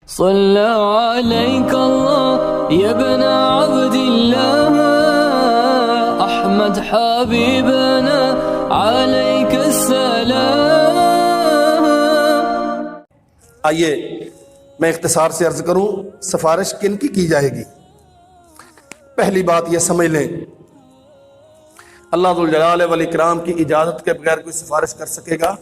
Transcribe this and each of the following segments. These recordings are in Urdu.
صلى عليك الله يا ابن عبد الله أحمد حبيبنا عليك السلام. آئیے میں اختصار سے عرض کروں سفارش کن کی جائے گی. پہلی بات یہ سمجھ لیں اللہ ذوالجلال والاکرام کی اجازت کے بغیر کوئی سفارش کر سکے گا؟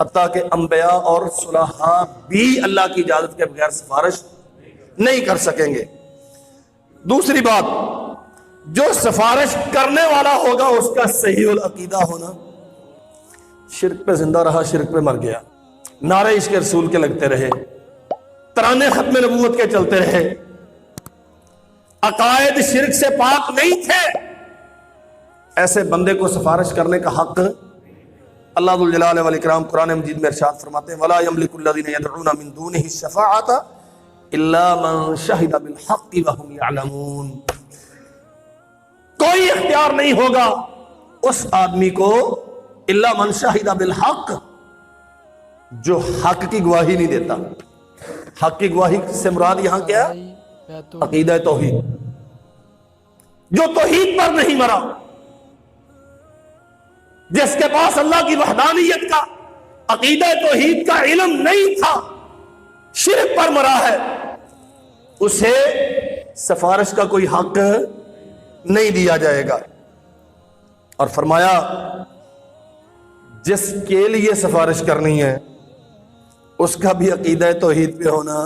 حتیٰ کہ انبیاء اور صلحاء بھی اللہ کی اجازت کے بغیر سفارش نہیں کر سکیں گے. دوسری بات، جو سفارش کرنے والا ہوگا اس کا صحیح العقیدہ ہونا. شرک پہ زندہ رہا، شرک پہ مر گیا، نعرے عشق رسول کے لگتے رہے، ترانے ختم نبوت کے چلتے رہے، عقائد شرک سے پاک نہیں تھے، ایسے بندے کو سفارش کرنے کا حق اللہ ذوالجلال والاکرام قرآن مجید میں ارشاد فرماتے ہیں وَلَا يَمْلِكُ الَّذِينَ يَدْعُونَ مِن دُونِهِ الشَّفَاعَةَ إِلَّا مَن شَهِدَ بِالْحَقِّ وَهُمْ يَعْلَمُونَ. کوئی اختیار نہیں ہوگا اس آدمی کو الا من شہد بالحق، جو حق کی گواہی نہیں دیتا. حق کی گواہی سے مراد یہاں کیا؟ عقیدہ توحید. جو توحید پر نہیں مرا، جس کے پاس اللہ کی وحدانیت کا عقیدہ توحید کا علم نہیں تھا، شرک پر مرا ہے، اسے سفارش کا کوئی حق نہیں دیا جائے گا. اور فرمایا جس کے لیے سفارش کرنی ہے اس کا بھی عقیدہ توحید پہ ہونا.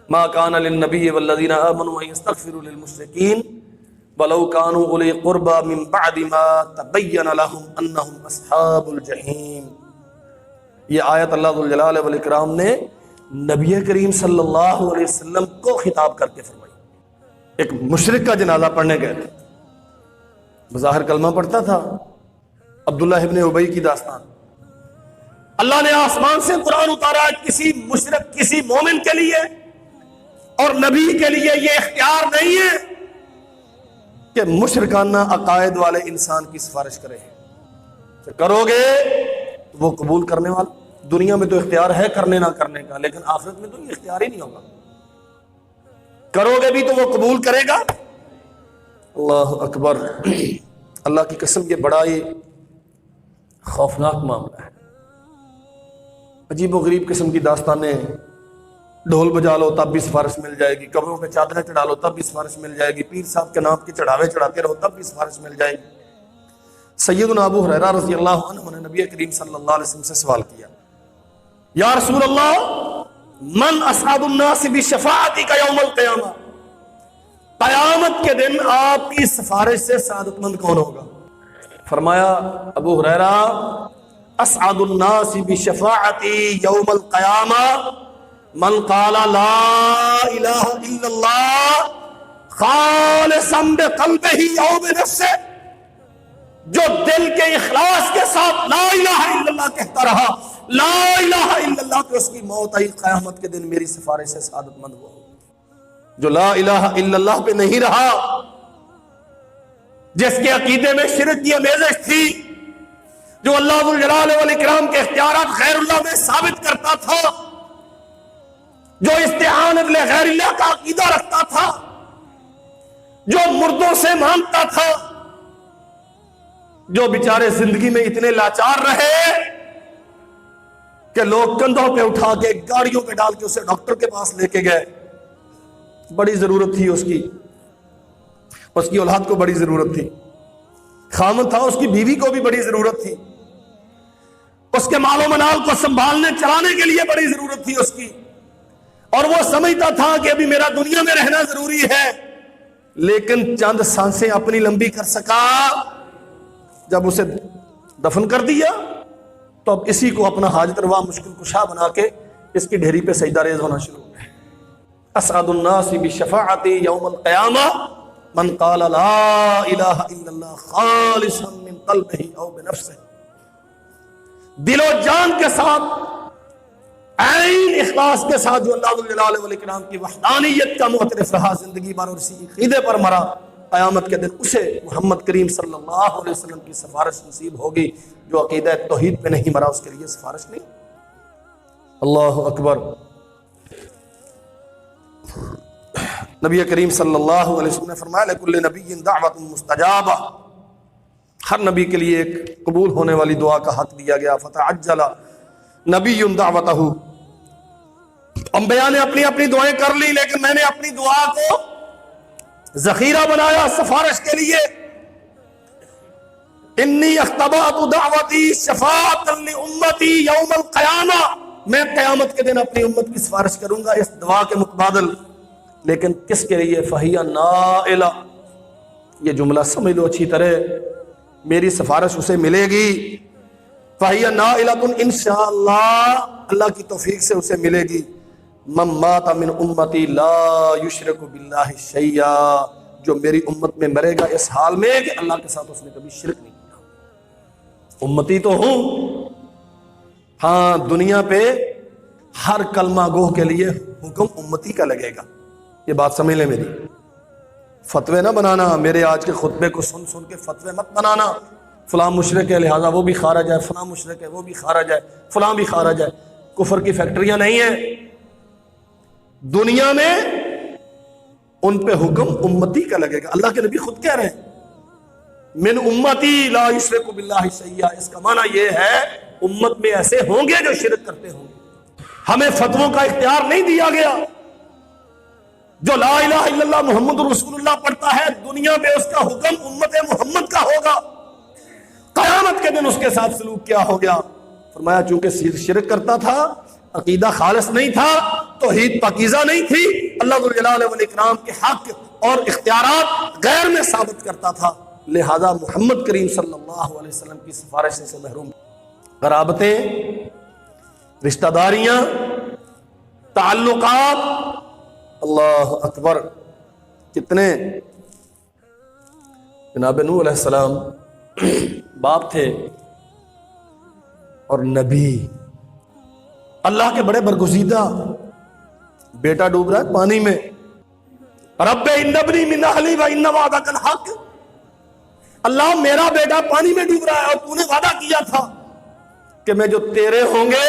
ما کان للنبی والذین آمنوا ان یستغفروا للمشرکین ولو كانوا اولی قربى من بعد ما تبین لهم انهم اصحاب الجحیم. یہ آیت اللہ ذوالجلال والاکرام نے نبی کریم صلی اللہ علیہ وسلم کو خطاب کر کے فرمائی. ایک مشرک کا جنازہ پڑھنے گئے تھے، بظاہر کلمہ پڑھتا تھا، عبداللہ ابن ابی کی داستان. اللہ نے آسمان سے قرآن اتارا کسی مشرک کسی مومن کے لیے اور نبی کے لیے یہ اختیار نہیں ہے کہ مشرکانہ عقائد والے انسان کی سفارش کرے. کرو گے تو وہ قبول کرنے والا. دنیا میں تو اختیار ہے کرنے نہ کرنے کا، لیکن آخرت میں تو یہ اختیار ہی نہیں ہوگا. کرو گے بھی تو وہ قبول کرے گا. اللہ اکبر. اللہ کی قسم یہ بڑا ہی خوفناک معاملہ ہے. عجیب و غریب قسم کی داستانیں. ڈھول بجا لو تب بھی سفارش مل جائے گی، قبروں پہ چادریں چڑھا لو تب بھی سفارش مل جائے گی، پیر صاحب کے نام کے چڑھاوے چڑھاتے رہو تب بھی سفارش مل جائے گی. سیدنا ابو ہریرہ رضی اللہ عنہ نے نبی کریم صلی اللہ علیہ وسلم سے سوال کیا، یا رسول اللہ من اسعد الناس بشفاعتک یوم القیامہ، قیامت کے دن آپ کی سفارش سے سعادت مند کون ہوگا؟ فرمایا ابو ہریرہ اسعد الناس بشفاعتی یوم القیامہ من قال لا الہ الا اللہ خالصا بقلبہ او بنفسہ، جو دل کے اخلاص کے ساتھ لا الہ الا اللہ کہتا رہا، لا الہ الا اللہ پہ اس کی موت آئی، قیامت کے دن میری سفارش سے سعادت مند ہوا. جو لا الہ الا اللہ پہ نہیں رہا، جس کے عقیدے میں شرک کی آمیزش تھی، جو اللہ ذوالجلال والاکرام کے اختیارات غیر اللہ میں ثابت کرتا تھا، جو استعانت لغیر اللہ کا عقیدہ رکھتا تھا، جو مردوں سے مانگتا تھا، جو بیچارے زندگی میں اتنے لاچار رہے کہ لوگ کندھوں پہ اٹھا کے گاڑیوں پہ ڈال کے اسے ڈاکٹر کے پاس لے کے گئے. بڑی ضرورت تھی اس کی اولاد کو بڑی ضرورت تھی، خامن تھا اس کی بیوی کو بھی بڑی ضرورت تھی، اس کے مال و منال کو سنبھالنے چلانے کے لیے بڑی ضرورت تھی اس کی، اور وہ سمجھتا تھا کہ ابھی میرا دنیا میں رہنا ضروری ہے، لیکن چند سانسیں اپنی لمبی کر سکا. جب اسے دفن کر دیا تو اب اسی کو اپنا حاجت روا مشکل کشا بنا کے اس کی ڈھیری پہ سجدہ ریز ہونا شروع ہو گیا. اسعد الناس بشفاعتی یوم القیامہ من قال لا الہ الا اللہ خالصا من قلبہ او بنفسہ. دل و جان کے ساتھ، عین اخلاص کے ساتھ جو اللہ ذوالجلال والاکرام کی وحدانیت کا معترف رہا زندگی بھر اور اسی عقیدے پر مرا، قیامت کے دن اسے محمد کریم صلی اللہ علیہ وسلم کی سفارش نصیب ہوگی. جو عقیدہ توحید پہ نہیں مرا اس کے لیے سفارش نہیں. اللہ اکبر. نبی کریم صلی اللہ علیہ وسلم نے فرمایا لکل نبی دعوت مستجابہ، ہر نبی کے لیے ایک قبول ہونے والی دعا کا حق دیا گیا. فتعجل نبی دعوتہ، انبیاء نے اپنی اپنی دعائیں کر لی، لیکن میں نے اپنی دعا کو ذخیرہ بنایا سفارش کے لیے. انی اختبأت دعوتی شفاعۃ لامتی یوم القیامہ، میں قیامت کے دن اپنی امت کی سفارش کروں گا اس دعا کے متبادل. لیکن کس کے لیے؟ فہی نائلہ، یہ جملہ سمجھ لو اچھی طرح، میری سفارش اسے ملے گی. فہی نائلۃ انشاءاللہ، اللہ کی توفیق سے اسے ملے گی. من مات من امتی لا یشرک باللہ شیئا، جو میری امت میں مرے گا اس حال میں کہ اللہ کے ساتھ اس نے کبھی شرک نہیں کیا. امتی تو ہوں، ہاں دنیا پہ ہر کلمہ گوہ کے لیے حکم امتی کا لگے گا. یہ بات سمجھ لیں میری. فتوے نہ بنانا، میرے آج کے خطبے کو سن سن کے فتوے مت بنانا. فلاں مشرک ہے لہٰذا وہ بھی خارج ہے، فلاں مشرک ہے وہ بھی خارج ہے، فلاں بھی خارج ہے. کفر کی فیکٹریاں نہیں ہیں دنیا میں، ان پہ حکم امتی کا لگے گا. اللہ کے نبی خود کہہ رہے ہیں من امتی لا یشرک باللہ شیئا، اس کا معنی یہ ہے امت میں ایسے ہوں گے جو شرک کرتے ہوں گے. ہمیں فتووں کا اختیار نہیں دیا گیا. جو لا الہ الا اللہ محمد رسول اللہ پڑھتا ہے دنیا میں اس کا حکم امت محمد کا ہوگا. قیامت کے دن اس کے ساتھ سلوک کیا ہو گیا؟ فرمایا چونکہ شرک کرتا تھا، عقیدہ خالص نہیں تھا، توحید پاکیزہ نہیں تھی، اللہ ذو الجلال والاکرام کے حق اور اختیارات غیر میں ثابت کرتا تھا، لہذا محمد کریم صلی اللہ علیہ وسلم کی سفارش سے محروم. قرابتیں، رشتہ داریاں، تعلقات، اللہ اکبر. کتنے جناب نوح علیہ السلام باپ تھے اور نبی، اللہ کے بڑے برگزیدہ. بیٹا ڈوب رہا ہے پانی میں، رب ان ابنی من اہلی و ان وعدک الحق، اللہ میرا بیٹا پانی میں ڈوب رہا ہے اور تو نے وعدہ کیا تھا کہ میں جو تیرے ہوں گے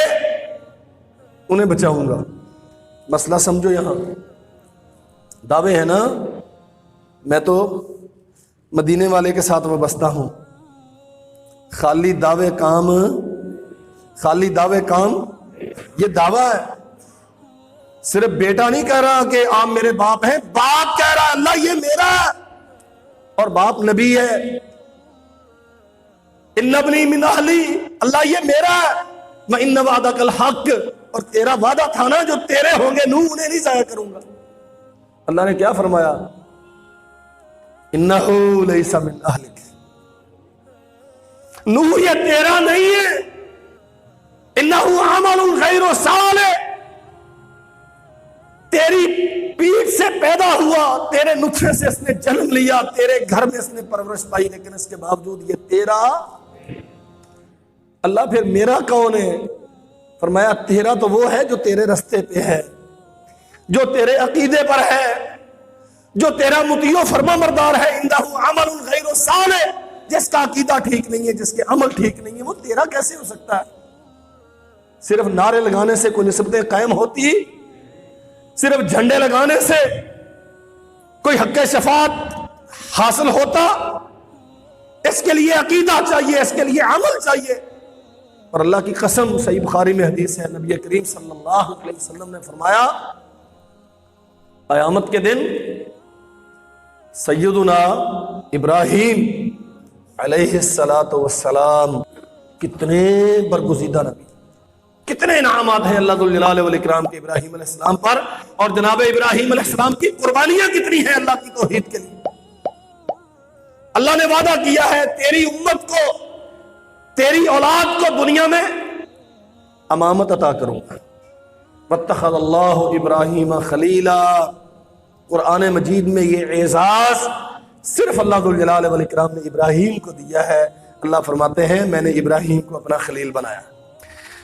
انہیں بچاؤں گا. مسئلہ سمجھو، یہاں دعوے ہیں نا، میں تو مدینے والے کے ساتھ وابستہ ہوں. خالی دعوے کام یہ دعویٰ ہے. صرف بیٹا نہیں کہہ رہا کہ آپ میرے باپ ہیں، باپ کہہ رہا اللہ یہ میرا ہے اور باپ نبی ہے. ان ابنی من اہلی، اللہ یہ میرا ہے. وان وعدک الحق، اور تیرا وعدہ تھا نا جو تیرے ہوں گے نوح انہیں نہیں ضائع کروں گا. اللہ نے کیا فرمایا؟ انہ لیس من اہلک، نوح یہ تیرا نہیں ہے. انہ عمل غیر صالح، تیری پیٹ سے پیدا ہوا، تیرے نطفے سے اس نے جنم لیا، تیرے گھر میں اس نے پرورش پائی، لیکن اس کے باوجود یہ تیرا. اللہ پھر میرا کون ہے؟ فرمایا تیرا تو وہ ہے جو تیرے رستے پہ ہے، جو تیرے عقیدے پر ہے، جو تیرا مطیع و فرما بردار ہے. انہ عمل غیر صالح، جس کا عقیدہ ٹھیک نہیں ہے، جس کے عمل ٹھیک نہیں ہے، وہ تیرا کیسے ہو سکتا ہے؟ صرف نعرے لگانے سے کوئی نسبتیں قائم ہوتی؟ صرف جھنڈے لگانے سے کوئی حق شفاعت حاصل ہوتا؟ اس کے لیے عقیدہ چاہیے، اس کے لیے عمل چاہیے. اور اللہ کی قسم، صحیح بخاری میں حدیث ہے، نبی کریم صلی اللہ علیہ وسلم نے فرمایا قیامت کے دن سیدنا ابراہیم علیہ السلام، کتنے برگزیدہ نبی، کتنے انعامات ہیں اللہ ذو الجلال والاکرام کے ابراہیم علیہ السلام پر، اور جناب ابراہیم علیہ السلام کی قربانیاں کتنی ہیں اللہ کی توحید کے لیے. اللہ نے وعدہ کیا ہے تیری امت کو، تیری اولاد کو دنیا میں امامت عطا کروں گا. واتخذ اللہ ابراہیم خلیلا، قرآن مجید میں یہ اعزاز صرف اللہ ذو الجلال والاکرام نے ابراہیم کو دیا ہے. اللہ فرماتے ہیں میں نے ابراہیم کو اپنا خلیل بنایا.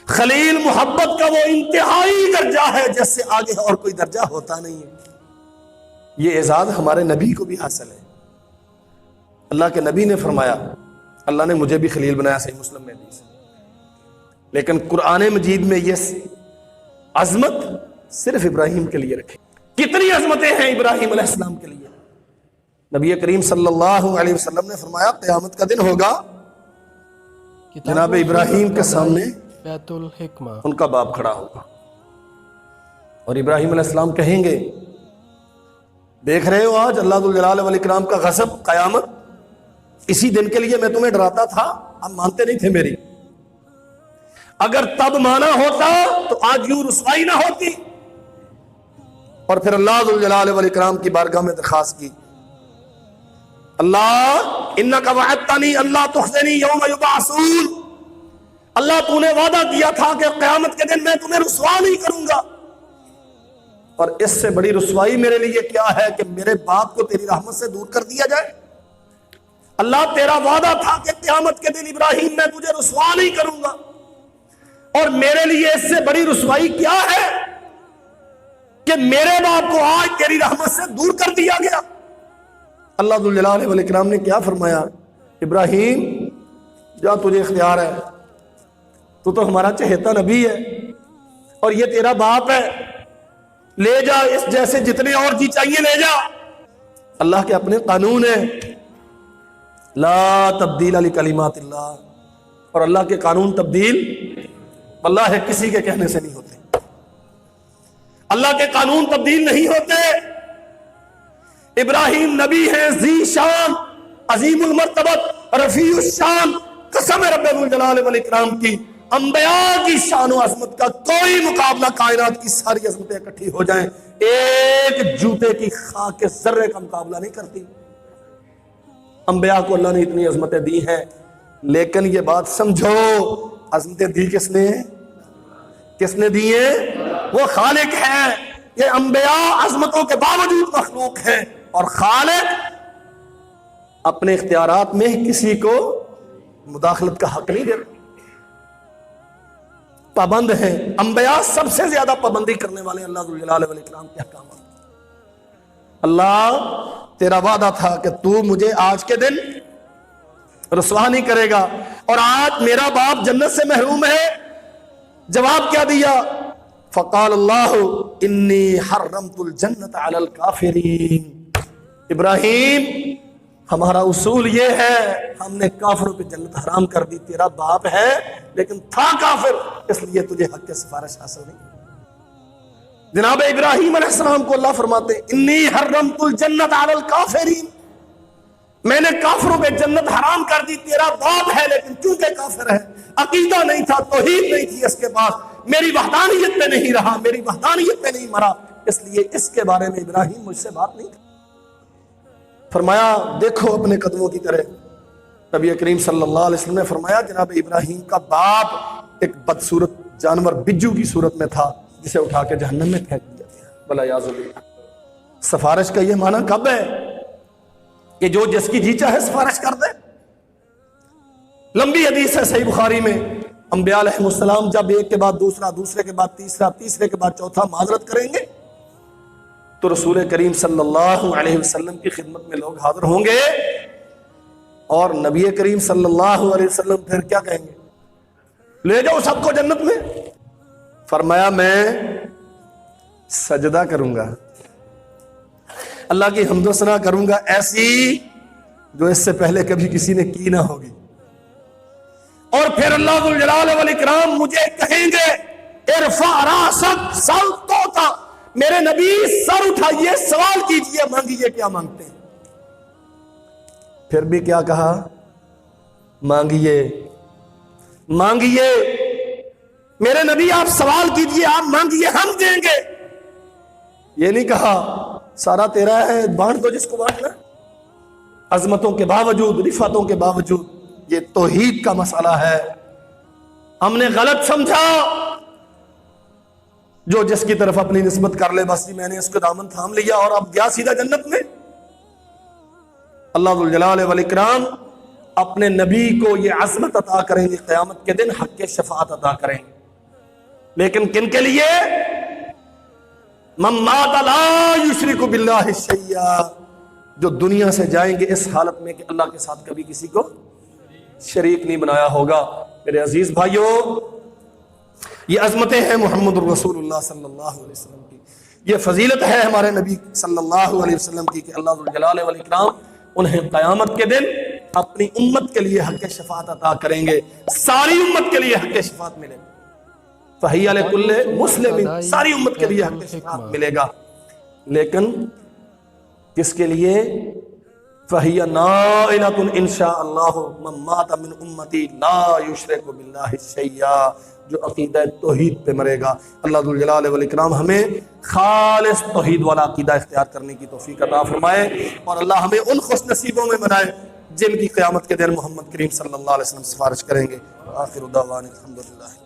خلیل محبت کا وہ انتہائی درجہ ہے جس سے آگے اور کوئی درجہ ہوتا نہیں ہے. یہ اعزاز ہمارے نبی کو بھی حاصل ہے. اللہ کے نبی نے فرمایا اللہ نے مجھے بھی خلیل بنایا، صحیح مسلم میں حدیث. لیکن قرآن مجید میں یہ عظمت صرف ابراہیم کے لیے رکھی. کتنی عظمتیں ہیں ابراہیم علیہ السلام کے لیے. نبی کریم صلی اللہ علیہ وسلم نے فرمایا قیامت کا دن ہوگا، جناب ابراہیم کے سامنے بیت الحکمہ ان کا باپ کھڑا ہوگا اور ابراہیم علیہ السلام کہیں گے دیکھ رہے ہو آج اللہ ذوالجلال والاکرام کا غضب قیامت، اسی دن کے لیے میں تمہیں ڈراتا تھا، اب مانتے نہیں تھے میری، اگر تب مانا ہوتا تو آج یوں رسوائی نہ ہوتی. اور پھر اللہ ذوالجلال والاکرام کی بارگاہ میں درخواست کی، اللہ انک وعدتنی اللہ تخزنی یوم یبعثون، اللہ تو نے وعدہ کیا تھا کہ قیامت کے دن میں تمہیں رسوا نہیں کروں گا، اور اس سے بڑی رسوائی میرے لیے کیا ہے کہ میرے باپ کو تیری رحمت سے دور کر دیا جائے. اللہ تیرا وعدہ تھا کہ قیامت کے دن ابراہیم میں تجھے رسوا نہیں کروں گا، اور میرے لیے اس سے بڑی رسوائی کیا ہے کہ میرے باپ کو آج تیری رحمت سے دور کر دیا گیا. اللہ ذوالجلال والاکرام نے کیا فرمایا، ابراہیم جا تجھے اختیار ہے، تو ہمارا چہیتا نبی ہے اور یہ تیرا باپ ہے، لے جا اس جیسے جتنے اور جی چاہیے لے جا. اللہ کے اپنے قانون ہیں، لا تبدیل لکلمات اللہ، اور اللہ کے قانون تبدیل اللہ ہے کسی کے کہنے سے نہیں ہوتے، اللہ کے قانون تبدیل نہیں ہوتے. ابراہیم نبی ہیں ذی شان عظیم المرتبت رفیع الشان، قسم رب ذوالجلال والاکرام کی انبیاء کی شان و عظمت کا کوئی مقابلہ کائنات کی ساری عظمتیں اکٹھی ہو جائیں ایک جوتے کی خاک کے ذرے کا مقابلہ نہیں کرتی. انبیاء کو اللہ نے اتنی عظمتیں دی ہیں، لیکن یہ بات سمجھو عظمتیں دی کس نے؟ کس نے دی ہیں؟ وہ خالق ہے. یہ انبیاء عظمتوں کے باوجود مخلوق ہیں، اور خالق اپنے اختیارات میں کسی کو مداخلت کا حق نہیں دیتا، پابند ہیں. انبیاء سب سے زیادہ پابندی کرنے والے اللہ ذوالجلال والاکرام کے احکامات. اللہ تیرا وعدہ تھا کہ تو مجھے آج کے دن رسوا نہیں کرے گا، اور آج میرا باپ جنت سے محروم ہے. جواب کیا دیا؟ فقال اللہ انی حرمت الجنت علی الکافرین. ابراہیم ہمارا اصول یہ ہے، ہم نے کافروں پہ جنت حرام کر دی. تیرا باپ ہے لیکن تھا کافر، اس لیے تجھے حق کی سفارش حاصل نہیں. جناب ابراہیم علیہ السلام کو اللہ فرماتے ہیں انی حرمت الجنت علی الکافرین، میں نے کافروں پہ جنت حرام کر دی. تیرا باپ ہے لیکن چونکہ کافر ہے، عقیدہ نہیں تھا، توحید نہیں تھی اس کے پاس، میری وحدانیت پہ نہیں رہا، میری وحدانیت پہ نہیں مرا، اس لیے اس کے بارے میں ابراہیم مجھ سے بات نہیں کر. فرمایا دیکھو اپنے قدموں کی طرح. نبی کریم صلی اللہ علیہ وسلم نے فرمایا جناب ابراہیم کا باپ ایک بدصورت جانور بجو کی صورت میں تھا، جسے اٹھا کے جہنم میں پھینک دیا گیا. بلا یاذ باللہ. سفارش کا یہ معنی کب ہے کہ جو جس کی جی چاہے سفارش کر دے. لمبی حدیث ہے صحیح بخاری میں، انبیاء علیہ السلام جب ایک کے بعد دوسرا، دوسرے کے بعد تیسرا، تیسرے کے بعد چوتھا معذرت کریں گے تو رسول کریم صلی اللہ علیہ وسلم کی خدمت میں لوگ حاضر ہوں گے، اور نبی کریم صلی اللہ علیہ وسلم پھر کیا کہیں گے؟ لے جاؤ سب کو جنت میں. فرمایا میں سجدہ کروں گا، اللہ کی حمد و ثنا کروں گا ایسی جو اس سے پہلے کبھی کسی نے کی نہ ہوگی. اور پھر اللہ ذوالجلال والاکرام مجھے کہیں گے ارفع راسک سل توتا، میرے نبی سر اٹھائیے، سوال کیجئے، مانگیے کیا مانگتے ہیں. پھر بھی کیا کہا؟ مانگیے مانگیے میرے نبی، آپ سوال کیجئے، آپ مانگیے، ہم دیں گے. یہ نہیں کہا سارا تیرا ہے، بانٹ دو جس کو بانٹنا. عظمتوں کے باوجود، رفعتوں کے باوجود یہ توحید کا مسئلہ ہے. ہم نے غلط سمجھا، جو جس کی طرف اپنی نسبت کر لے بس میں نے اس کو دامن تھام لیا اور اب گیا سیدھا جنت میں. اللہ ذوالجلال والاکرام اپنے نبی کو یہ عظمت عطا کریں گے، قیامت کے دن حق کے شفاعت عطا کریں گے. لیکن کن کے لیے؟ من مات لا یشرک باللہ شیئا، جو دنیا سے جائیں گے اس حالت میں کہ اللہ کے ساتھ کبھی کسی کو شریک نہیں بنایا ہوگا. میرے عزیز بھائیوں، یہ عظمتیں ہیں محمد الرسول اللہ صلی اللہ علیہ وسلم کی. یہ فضیلت ہے ہمارے نبی صلی اللہ علیہ وسلم کی کہ اللہ ذو الجلال والاکرام انہیں قیامت کے دن اپنی امت کے لیے حق شفاعت عطا کریں گے، ساری امت کے لیے حق شفاعت ملے گا، فہی لکل مسلم، ساری امت کے لیے حق شفاعت ملے گا، لیکن کس کے لیے؟ فہی نائلۃ ان شاء اللہ من مات من امتی لا یشرک باللہ شیئا، جو عقیدہ توحید پہ مرے گا۔ اللہ ذو الجلال والاکرام ہمیں خالص توحید والا عقیدہ اختیار کرنے کی توفیق عطا فرمائے، اور اللہ ہمیں ان خوش نصیبوں میں بنائے جن کی قیامت کے دن محمد کریم صلی اللہ علیہ وسلم سفارش کریں گے۔ آخر دعوانا الحمدللہ۔